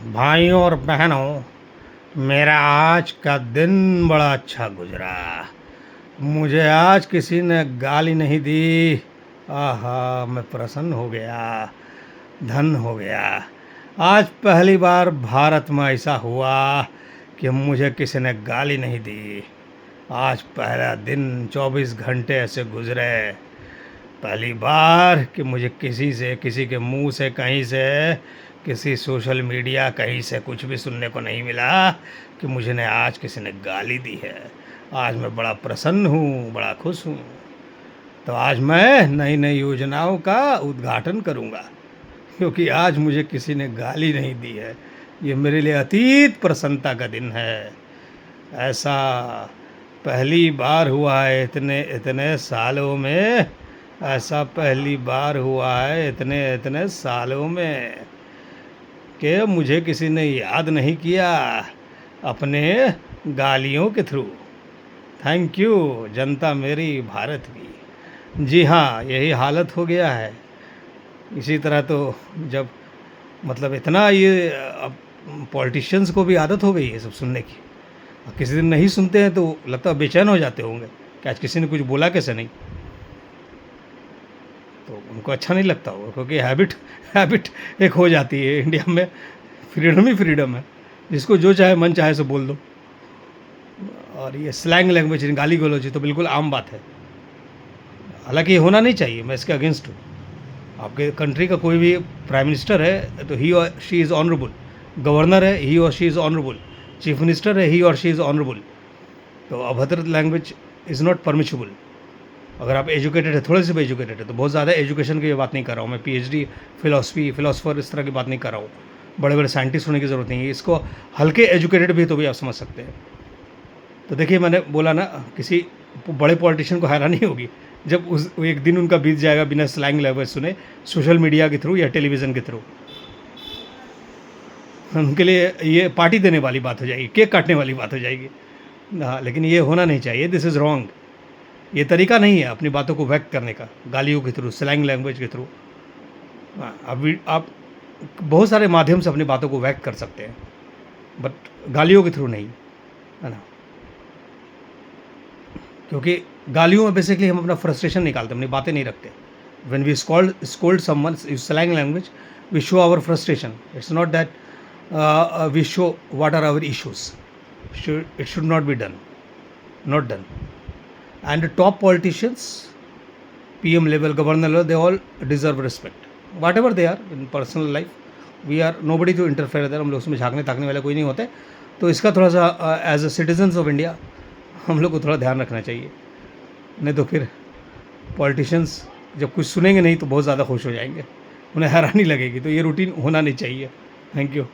भाइयों और बहनों, मेरा आज का दिन बड़ा अच्छा गुजरा। मुझे आज किसी ने गाली नहीं दी। आहा, मैं प्रसन्न हो गया, धन हो गया। आज पहली बार भारत में ऐसा हुआ कि मुझे किसी ने गाली नहीं दी। आज पहला दिन 24 घंटे ऐसे गुजरे, पहली बार कि मुझे किसी से, किसी के मुंह से, कहीं से, किसी सोशल मीडिया कहीं से कुछ भी सुनने को नहीं मिला कि मुझे ने आज किसी ने गाली दी है। आज मैं बड़ा प्रसन्न हूँ, बड़ा खुश हूँ। तो आज मैं नई नई योजनाओं का उद्घाटन करूँगा, क्योंकि आज मुझे किसी ने गाली नहीं दी है। ये मेरे लिए अतीत प्रसन्नता का दिन है। ऐसा पहली बार हुआ है इतने इतने सालों में। ऐसा पहली बार हुआ है इतने इतने सालों में कि मुझे किसी ने याद नहीं किया अपने गालियों के थ्रू। थैंक यू जनता मेरी भारत की। जी हाँ, यही हालत हो गया है। इसी तरह तो जब मतलब इतना ये अब पॉलिटिशियंस को भी आदत हो गई है सब सुनने की। अब किसी दिन नहीं सुनते हैं तो लगता है बेचैन हो जाते होंगे कि आज किसी ने कुछ बोला कैसे नहीं। तो उनको अच्छा नहीं लगता होगा, क्योंकि हैबिट हैबिट एक हो जाती है। इंडिया में फ्रीडम ही फ्रीडम है, जिसको जो चाहे मन चाहे सो बोल दो। और ये स्लैंग लैंग्वेज, गाली गलौज तो बिल्कुल आम बात है। हालांकि ये होना नहीं चाहिए, मैं इसके अगेंस्ट हूँ। आपके कंट्री का कोई भी प्राइम मिनिस्टर है तो ही और शी इज़ ऑनरेबल, गवर्नर है ही और she is honourable, chief minister है ही और शी इज़ ऑनरेबल। तो अभद्र लैंग्वेज इज़ नॉट परमिशेबल। अगर आप एजुकेटेड है, थोड़े से भी एजुकेटेड है, तो बहुत ज़्यादा एजुकेशन की बात नहीं कर रहा हूँ मैं, पीएचडी फिलोसफर इस तरह की बात नहीं कर रहा हूँ। बड़े बड़े साइंटिस्ट होने की ज़रूरत नहीं है, इसको हल्के एजुकेटेड भी तो भी आप समझ सकते हैं। तो देखिए, मैंने बोला ना, किसी बड़े पॉलिटिशियन को हैरानी होगी जब उस एक दिन उनका बीत जाएगा बिना स्लैंग लैंग्वेज सुने, सोशल मीडिया के थ्रू या टेलीविज़न के थ्रू। उनके लिए ये पार्टी देने वाली बात हो जाएगी, केक काटने वाली बात हो जाएगी। हाँ, लेकिन ये होना नहीं चाहिए। This is wrong. ये तरीका नहीं है अपनी बातों को व्यक्त करने का, गालियों के थ्रू, स्लैंग लैंग्वेज के थ्रू। अभी आप बहुत सारे माध्यम से अपनी बातों को व्यक्त कर सकते हैं, बट गालियों के थ्रू नहीं, है ना। क्योंकि गालियों में बेसिकली हम अपना फ्रस्ट्रेशन निकालते हैं, अपनी बातें नहीं रखते। When we scold someone, use slang language, we show our frustration. It's not that we show what are our issues. It should not be done. Not done. And the top politicians, PM level, governor level, they all deserve respect. Whatever they are in personal life, we are nobody to interfere there. हम लोग उसमें झांकने ताकने वाले कोई नहीं होते। तो इसका थोड़ा सा as a citizens of India हम लोग को थोड़ा ध्यान रखना चाहिए। नहीं तो फिर पॉलिटिशियंस जब कुछ सुनेंगे नहीं तो बहुत ज़्यादा खुश हो जाएंगे, उन्हें हैरानी लगेगी। तो ये रूटीन होना नहीं चाहिए। Thank you.